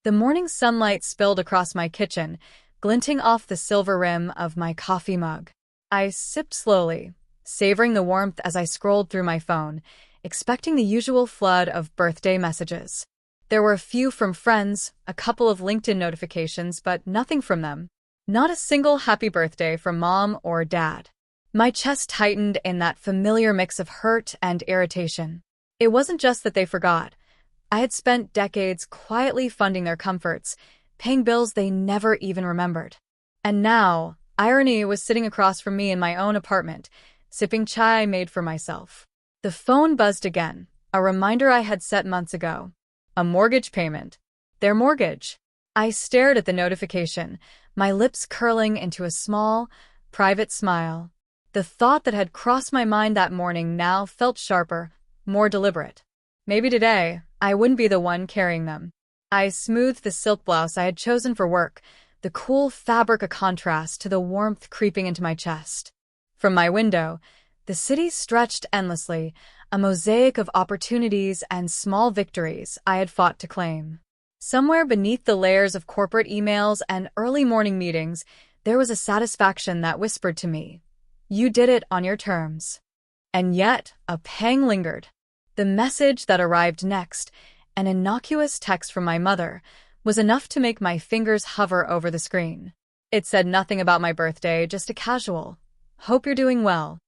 The morning sunlight spilled across my kitchen, glinting off the silver rim of my coffee mug. I sipped slowly, savoring the warmth as I scrolled through my phone, expecting the usual flood of birthday messages. There were a few from friends, a couple of LinkedIn notifications, but nothing from them. Not a single happy birthday from mom or dad. My chest tightened in that familiar mix of hurt and irritation. It wasn't just that they forgot. I had spent decades quietly funding their comforts, paying bills they never even remembered. And now, irony was sitting across from me in my own apartment, sipping chai I made for myself. The phone buzzed again, a reminder I had set months ago. A mortgage payment. Their mortgage. I stared at the notification, my lips curling into a small, private smile. The thought that had crossed my mind that morning now felt sharper, more deliberate. Maybe today, I wouldn't be the one carrying them. I smoothed the silk blouse I had chosen for work, the cool fabric a contrast to the warmth creeping into my chest. From my window, the city stretched endlessly, a mosaic of opportunities and small victories I had fought to claim. Somewhere beneath the layers of corporate emails and early morning meetings, there was a satisfaction that whispered to me, "You did it on your terms." And yet, a pang lingered. The message that arrived next, an innocuous text from my mother, was enough to make my fingers hover over the screen. It said nothing about my birthday, just a casual, "Hope you're doing well."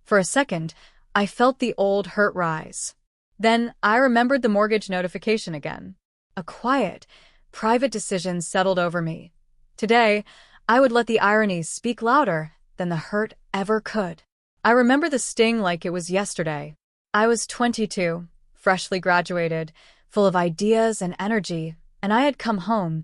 For a second, I felt the old hurt rise. Then I remembered the mortgage notification again. A quiet, private decision settled over me. Today, I would let the irony speak louder than the hurt ever could. I remember the sting like it was yesterday. I was 22, freshly graduated, full of ideas and energy, and I had come home,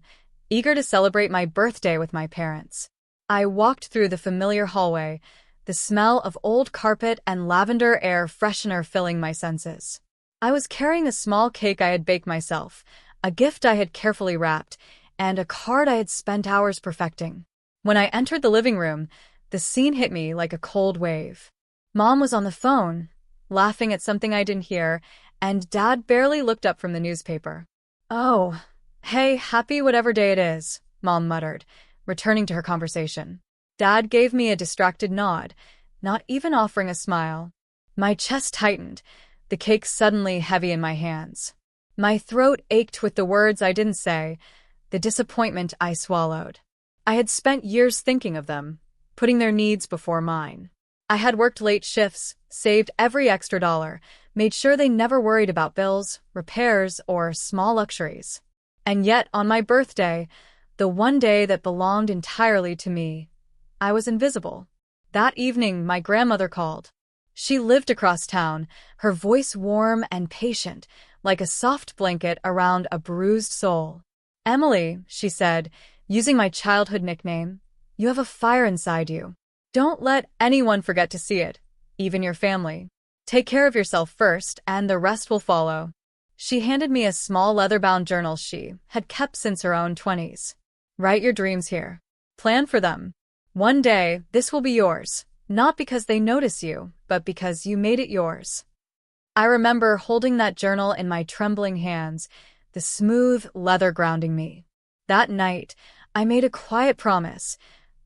eager to celebrate my birthday with my parents. I walked through the familiar hallway, the smell of old carpet and lavender air freshener filling my senses. I was carrying a small cake I had baked myself, a gift I had carefully wrapped, and a card I had spent hours perfecting. When I entered the living room, the scene hit me like a cold wave. Mom was on the phone, laughing at something I didn't hear, and Dad barely looked up from the newspaper. "Oh, hey, happy whatever day it is," Mom muttered, returning to her conversation. Dad gave me a distracted nod, not even offering a smile. My chest tightened, the cake suddenly heavy in my hands. My throat ached with the words I didn't say, the disappointment I swallowed. I had spent years thinking of them, putting their needs before mine. I had worked late shifts, saved every extra dollar, made sure they never worried about bills, repairs, or small luxuries. And yet, on my birthday, the one day that belonged entirely to me, I was invisible. That evening, my grandmother called. She lived across town, her voice warm and patient, like a soft blanket around a bruised soul. "Emily," she said, using my childhood nickname, "you have a fire inside you. Don't let anyone forget to see it, even your family. Take care of yourself first, and the rest will follow." She handed me a small leather-bound journal she had kept since her own 20s. "Write your dreams here. Plan for them. One day, this will be yours, not because they notice you, but because you made it yours." I remember holding that journal in my trembling hands, the smooth leather grounding me. That night, I made a quiet promise.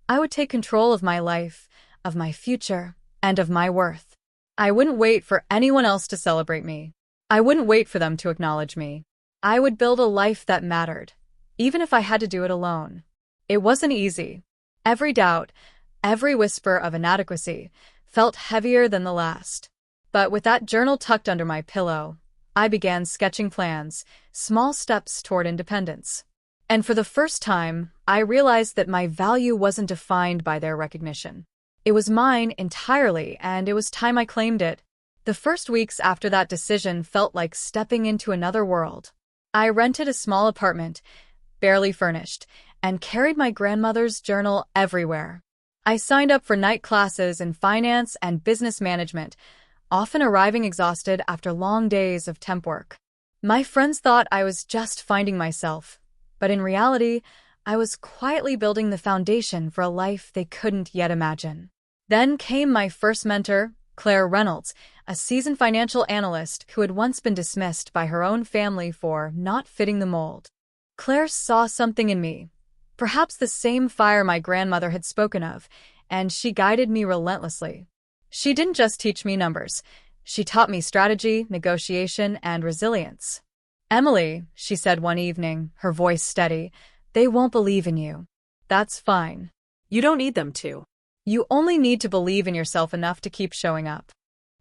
I would take control of my life, of my future, and of my worth. I wouldn't wait for anyone else to celebrate me. I wouldn't wait for them to acknowledge me. I would build a life that mattered, even if I had to do it alone. It wasn't easy. Every doubt, every whisper of inadequacy, felt heavier than the last. But with that journal tucked under my pillow, I began sketching plans, small steps toward independence. And for the first time, I realized that my value wasn't defined by their recognition. It was mine entirely, and it was time I claimed it. The first weeks after that decision felt like stepping into another world. I rented a small apartment, barely furnished, and carried my grandmother's journal everywhere. I signed up for night classes in finance and business management, often arriving exhausted after long days of temp work. My friends thought I was just finding myself, but in reality, I was quietly building the foundation for a life they couldn't yet imagine. Then came my first mentor, Claire Reynolds, a seasoned financial analyst who had once been dismissed by her own family for not fitting the mold. Claire saw something in me, perhaps the same fire my grandmother had spoken of, and she guided me relentlessly. She didn't just teach me numbers. She taught me strategy, negotiation, and resilience. "Emily," she said one evening, her voice steady, "they won't believe in you. That's fine. You don't need them to. You only need to believe in yourself enough to keep showing up."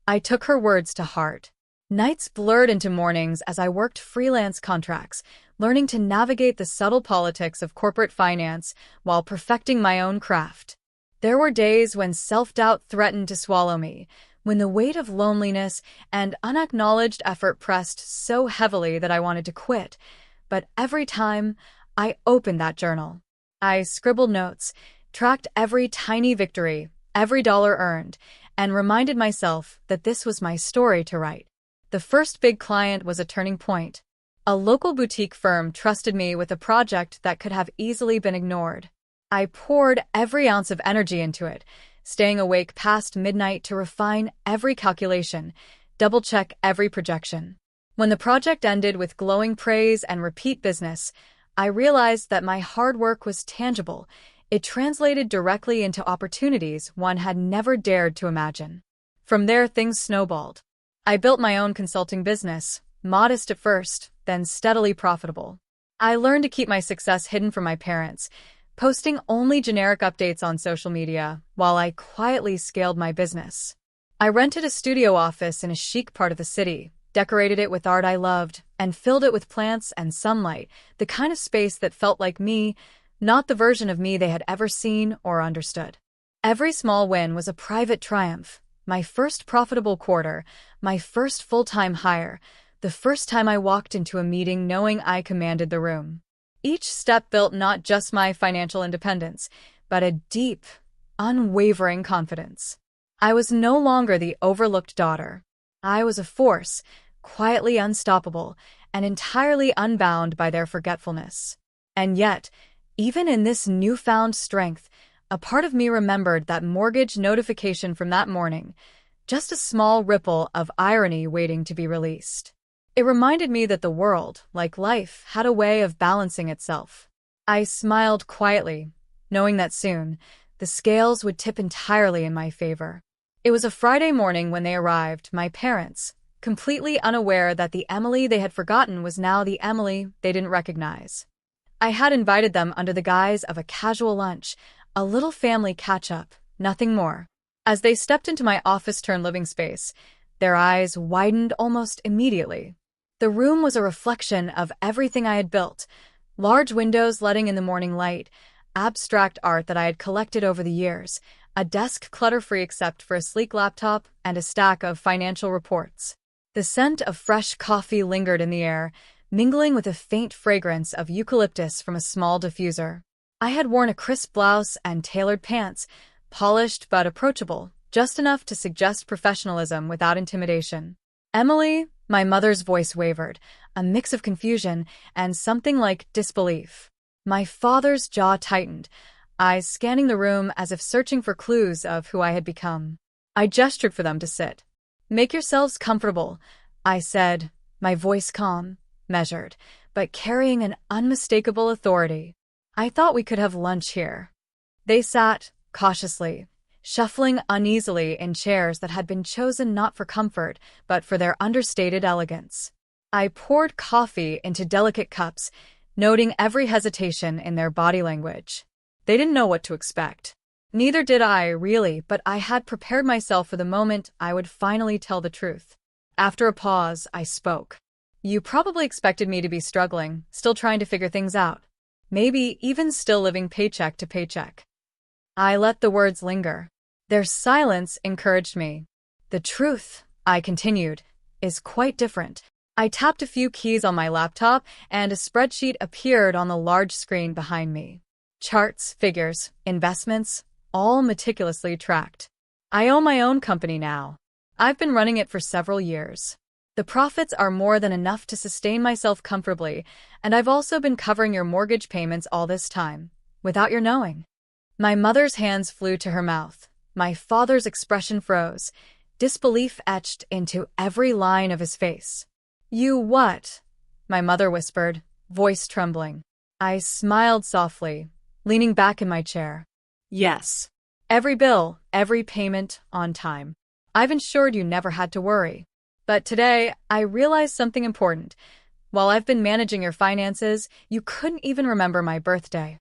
I took her words to heart. Nights blurred into mornings as I worked freelance contracts, learning to navigate the subtle politics of corporate finance while perfecting my own craft. There were days when self-doubt threatened to swallow me, when the weight of loneliness and unacknowledged effort pressed so heavily that I wanted to quit. But every time I opened that journal, I scribbled notes, tracked every tiny victory, every dollar earned, and reminded myself that this was my story to write. The first big client was a turning point. A local boutique firm trusted me with a project that could have easily been ignored. I poured every ounce of energy into it, staying awake past midnight to refine every calculation, double-check every projection. When the project ended with glowing praise and repeat business, I realized that my hard work was tangible. It translated directly into opportunities one had never dared to imagine. From there, things snowballed. I built my own consulting business, modest at first, then steadily profitable. I learned to keep my success hidden from my parents, posting only generic updates on social media while I quietly scaled my business. I rented a studio office in a chic part of the city, decorated it with art I loved, and filled it with plants and sunlight, the kind of space that felt like me, not the version of me they had ever seen or understood. Every small win was a private triumph. My first profitable quarter, my first full-time hire, the first time I walked into a meeting knowing I commanded the room. Each step built not just my financial independence, but a deep, unwavering confidence. I was no longer the overlooked daughter. I was a force, quietly unstoppable, and entirely unbound by their forgetfulness. And yet, even in this newfound strength, a part of me remembered that mortgage notification from that morning, just a small ripple of irony waiting to be released. It reminded me that the world, like life, had a way of balancing itself. I smiled quietly, knowing that soon, the scales would tip entirely in my favor. It was a Friday morning when they arrived, my parents, completely unaware that the Emily they had forgotten was now the Emily they didn't recognize. I had invited them under the guise of a casual lunch, a little family catch-up, nothing more. As they stepped into my office-turned-living space, their eyes widened almost immediately. The room was a reflection of everything I had built, large windows letting in the morning light, abstract art that I had collected over the years, a desk clutter-free except for a sleek laptop and a stack of financial reports. The scent of fresh coffee lingered in the air, mingling with a faint fragrance of eucalyptus from a small diffuser. I had worn a crisp blouse and tailored pants, polished but approachable, just enough to suggest professionalism without intimidation. "Emily," my mother's voice wavered, a mix of confusion and something like disbelief. My father's jaw tightened, eyes scanning the room as if searching for clues of who I had become. I gestured for them to sit. "Make yourselves comfortable," I said, my voice calm, measured, but carrying an unmistakable authority. "I thought we could have lunch here." They sat, cautiously, shuffling uneasily in chairs that had been chosen not for comfort, but for their understated elegance. I poured coffee into delicate cups, noting every hesitation in their body language. They didn't know what to expect. Neither did I, really, but I had prepared myself for the moment I would finally tell the truth. After a pause, I spoke. "You probably expected me to be struggling, still trying to figure things out. Maybe even still living paycheck to paycheck." I let the words linger. Their silence encouraged me. "The truth," I continued, "is quite different." I tapped a few keys on my laptop, and a spreadsheet appeared on the large screen behind me. Charts, figures, investments, all meticulously tracked. I own my own company now. I've been running it for several years. The profits are more than enough to sustain myself comfortably, and I've also been covering your mortgage payments all this time, without your knowing." My mother's hands flew to her mouth. My father's expression froze, disbelief etched into every line of his face. "You what?" my mother whispered, voice trembling. I smiled softly, leaning back in my chair. Yes. Every bill, every payment, on time. I've ensured you never had to worry. But today, I realized something important. While I've been managing your finances, you couldn't even remember my birthday.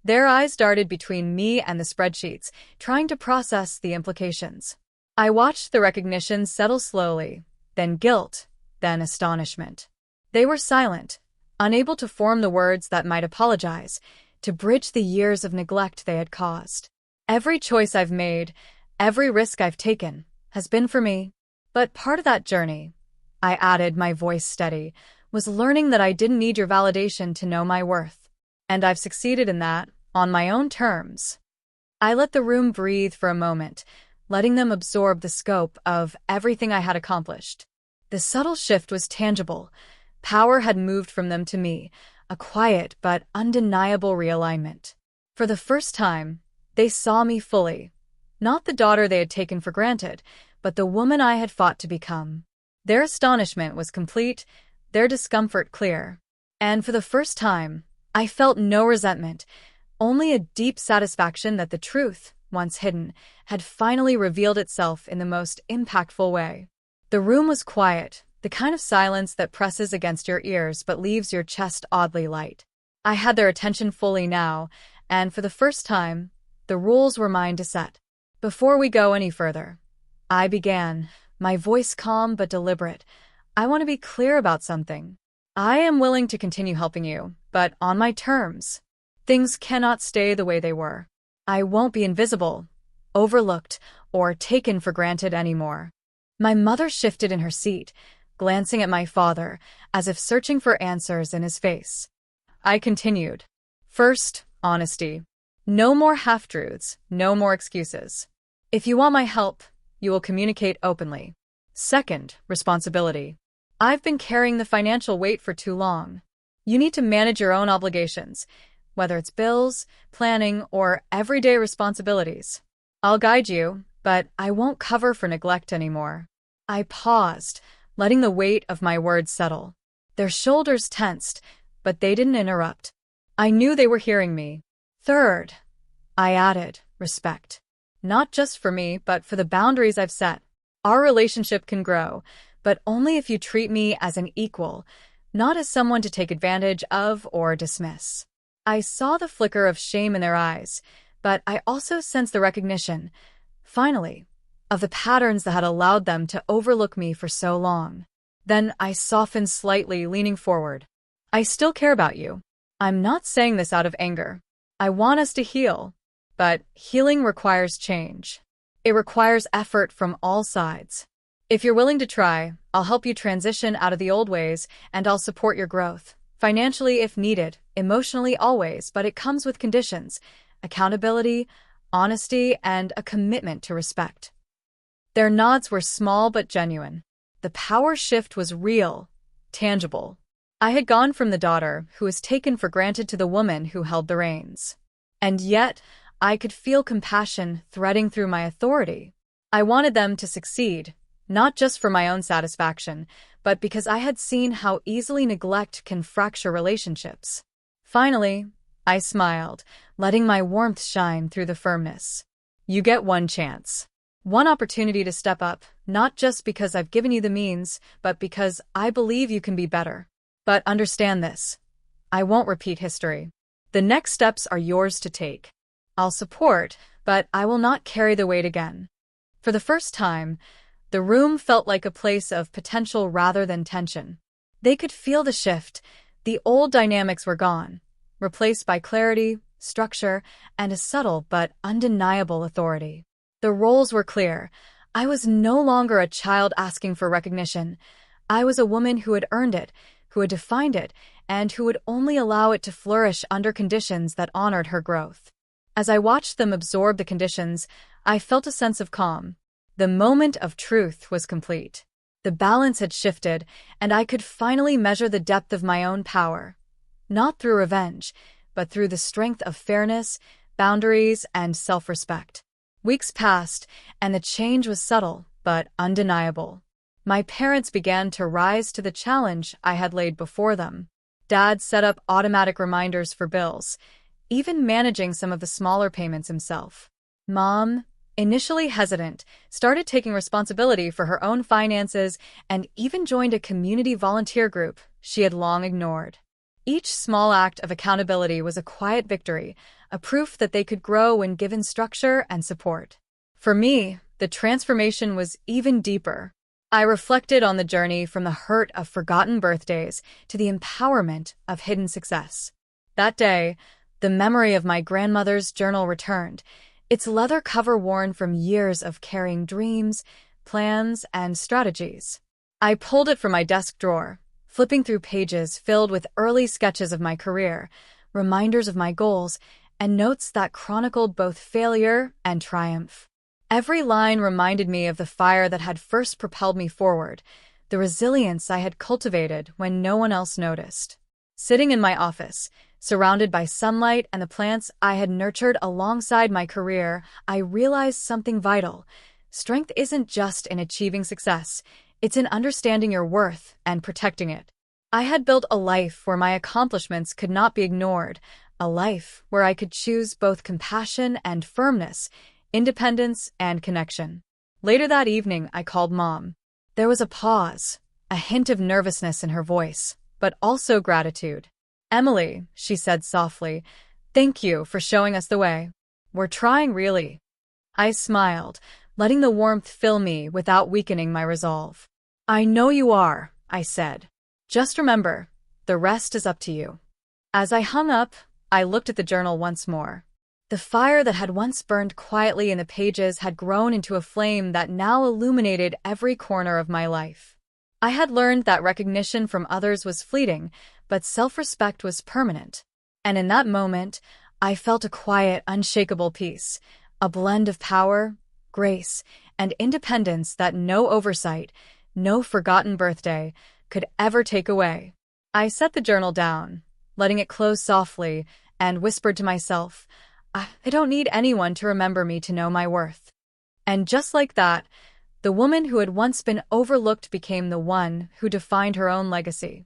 Their eyes darted between me and the spreadsheets, trying to process the implications. I watched the recognition settle slowly, then guilt, then astonishment. They were silent, unable to form the words that might apologize, to bridge the years of neglect they had caused. Every choice I've made, every risk I've taken, has been for me. But part of that journey, I added, my voice steady, was learning that I didn't need your validation to know my worth. And I've succeeded in that, on my own terms. I let the room breathe for a moment, letting them absorb the scope of everything I had accomplished. The subtle shift was tangible. Power had moved from them to me, a quiet but undeniable realignment. For the first time, they saw me fully. Not the daughter they had taken for granted, but the woman I had fought to become. Their astonishment was complete, their discomfort clear. And for the first time, I felt no resentment, only a deep satisfaction that the truth, once hidden, had finally revealed itself in the most impactful way. The room was quiet, the kind of silence that presses against your ears but leaves your chest oddly light. I had their attention fully now, and for the first time, the rules were mine to set. Before we go any further, I began, my voice calm but deliberate. I want to be clear about something. I am willing to continue helping you, but on my terms. Things cannot stay the way they were. I won't be invisible, overlooked, or taken for granted anymore. My mother shifted in her seat, glancing at my father, as if searching for answers in his face. I continued. First, honesty. No more half-truths, no more excuses. If you want my help, you will communicate openly. Second, responsibility. I've been carrying the financial weight for too long. You need to manage your own obligations, whether it's bills, planning, or everyday responsibilities. I'll guide you, but I won't cover for neglect anymore. I paused, letting the weight of my words settle. Their shoulders tensed, but they didn't interrupt. I knew they were hearing me. Third, I added, respect. Not just for me, but for the boundaries I've set. Our relationship can grow, but only if you treat me as an equal, not as someone to take advantage of or dismiss. I saw the flicker of shame in their eyes, but I also sensed the recognition, finally, of the patterns that had allowed them to overlook me for so long. Then I softened slightly, leaning forward. I still care about you. I'm not saying this out of anger. I want us to heal, but healing requires change. It requires effort from all sides. If you're willing to try, I'll help you transition out of the old ways, and I'll support your growth. Financially if needed, emotionally always, but it comes with conditions, accountability, honesty, and a commitment to respect. Their nods were small but genuine. The power shift was real, tangible. I had gone from the daughter who was taken for granted to the woman who held the reins. And yet, I could feel compassion threading through my authority. I wanted them to succeed, not just for my own satisfaction, but because I had seen how easily neglect can fracture relationships. Finally, I smiled, letting my warmth shine through the firmness. You get one chance. One opportunity to step up, not just because I've given you the means, but because I believe you can be better. But understand this. I won't repeat history. The next steps are yours to take. I'll support, but I will not carry the weight again. For the first time, the room felt like a place of potential rather than tension. They could feel the shift. The old dynamics were gone, replaced by clarity, structure, and a subtle but undeniable authority. The roles were clear. I was no longer a child asking for recognition. I was a woman who had earned it, who had defined it, and who would only allow it to flourish under conditions that honored her growth. As I watched them absorb the conditions, I felt a sense of calm. The moment of truth was complete. The balance had shifted, and I could finally measure the depth of my own power. Not through revenge, but through the strength of fairness, boundaries, and self-respect. Weeks passed, and the change was subtle, but undeniable. My parents began to rise to the challenge I had laid before them. Dad set up automatic reminders for bills, even managing some of the smaller payments himself. Mom, initially hesitant, started taking responsibility for her own finances and even joined a community volunteer group she had long ignored. Each small act of accountability was a quiet victory, a proof that they could grow when given structure and support. For me, the transformation was even deeper. I reflected on the journey from the hurt of forgotten birthdays to the empowerment of hidden success. That day, the memory of my grandmother's journal returned, its leather cover worn from years of carrying dreams, plans, and strategies. I pulled it from my desk drawer, flipping through pages filled with early sketches of my career, reminders of my goals, and notes that chronicled both failure and triumph. Every line reminded me of the fire that had first propelled me forward, the resilience I had cultivated when no one else noticed. Sitting in my office, surrounded by sunlight and the plants I had nurtured alongside my career, I realized something vital. Strength isn't just in achieving success, it's in understanding your worth and protecting it. I had built a life where my accomplishments could not be ignored, a life where I could choose both compassion and firmness, independence and connection. Later that evening, I called Mom. There was a pause, a hint of nervousness in her voice, but also gratitude. "Emily," she said softly, "thank you for showing us the way. We're trying really." I smiled, letting the warmth fill me without weakening my resolve. "I know you are," I said. "Just remember, the rest is up to you." As I hung up, I looked at the journal once more. The fire that had once burned quietly in the pages had grown into a flame that now illuminated every corner of my life. I had learned that recognition from others was fleeting, but self-respect was permanent. And in that moment, I felt a quiet, unshakable peace, a blend of power, grace, and independence that no oversight, no forgotten birthday, could ever take away. I set the journal down, letting it close softly, and whispered to myself, I don't need anyone to remember me to know my worth. And just like that, the woman who had once been overlooked became the one who defined her own legacy.